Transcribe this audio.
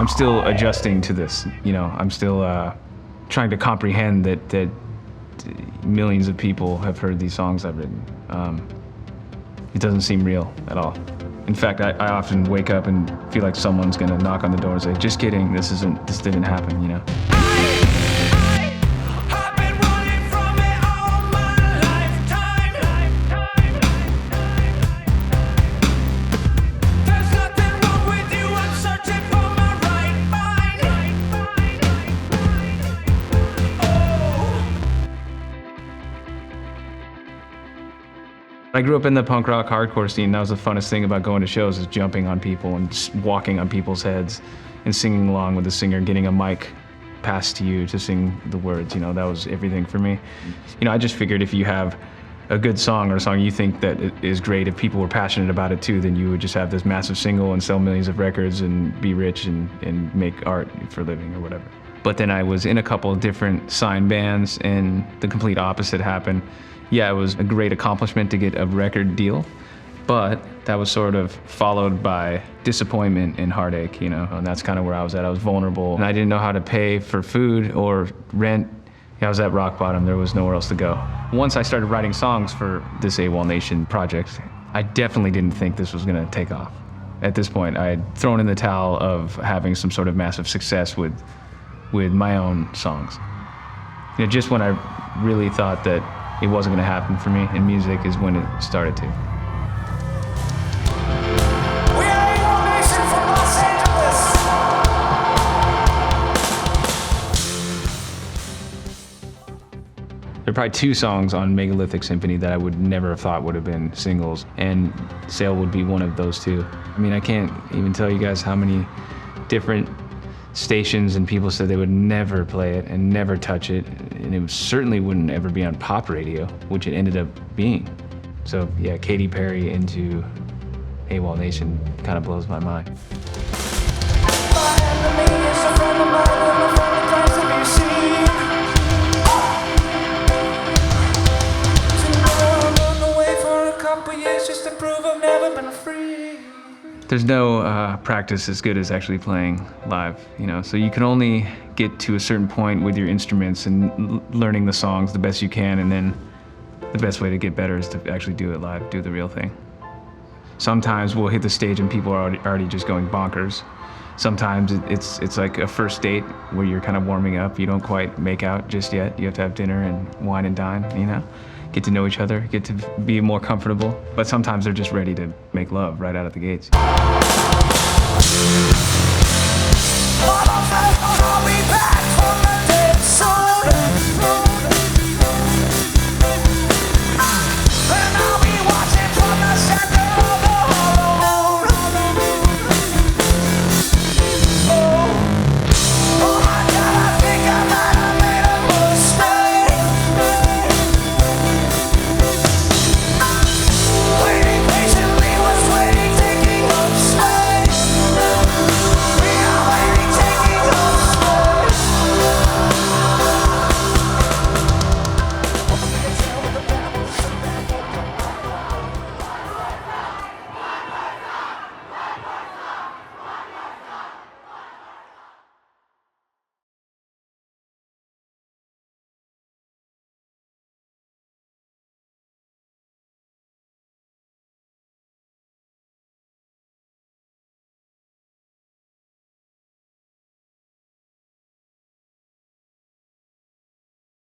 I'm still adjusting to this, you know. I'm still trying to comprehend that millions of people have heard these songs I've written. It doesn't seem real at all. In fact, I often wake up and feel like someone's gonna knock on the door and say, just kidding, this didn't happen, you know? I grew up in the punk rock hardcore scene. That was the funnest thing about going to shows, is jumping on people and walking on people's heads and singing along with the singer, getting a mic passed to you to sing the words. You know, that was everything for me. You know, I just figured if you have a good song or a song you think that is great, if people were passionate about it too, then you would just have this massive single and sell millions of records and be rich and make art for a living or whatever. But then I was in a couple of different signed bands and the complete opposite happened. Yeah, it was a great accomplishment to get a record deal, but that was sort of followed by disappointment and heartache, you know, and that's kind of where I was at. I was vulnerable, and I didn't know how to pay for food or rent. Yeah, I was at rock bottom. There was nowhere else to go. Once I started writing songs for this Awolnation project, I definitely didn't think this was gonna take off. At this point, I had thrown in the towel of having some sort of massive success with my own songs. You know, just when I really thought that it wasn't going to happen for me in music is when it started to. We are Awolnation from Los Angeles. There are probably 2 songs on Megalithic Symphony that I would never have thought would have been singles, and Sail would be one of those 2. I mean, I can't even tell you guys how many different stations and people said they would never play it and never touch it, and it certainly wouldn't ever be on pop radio, which it ended up being. So yeah, Katy Perry into Awolnation kind of blows my mind. My enemy is a friend of mine, and a friend of Christ to be seen. So now I'm on the way for a couple years just to prove I've never been free. There's no practice as good as actually playing live, you know, so you can only get to a certain point with your instruments and learning the songs the best you can, and then the best way to get better is to actually do it live, do the real thing. Sometimes we'll hit the stage and people are already just going bonkers. Sometimes it's like a first date where you're kind of warming up. You don't quite make out just yet. You have to have dinner and wine and dine, you know? Get to know each other, get to be more comfortable. But sometimes they're just ready to make love right out of the gates.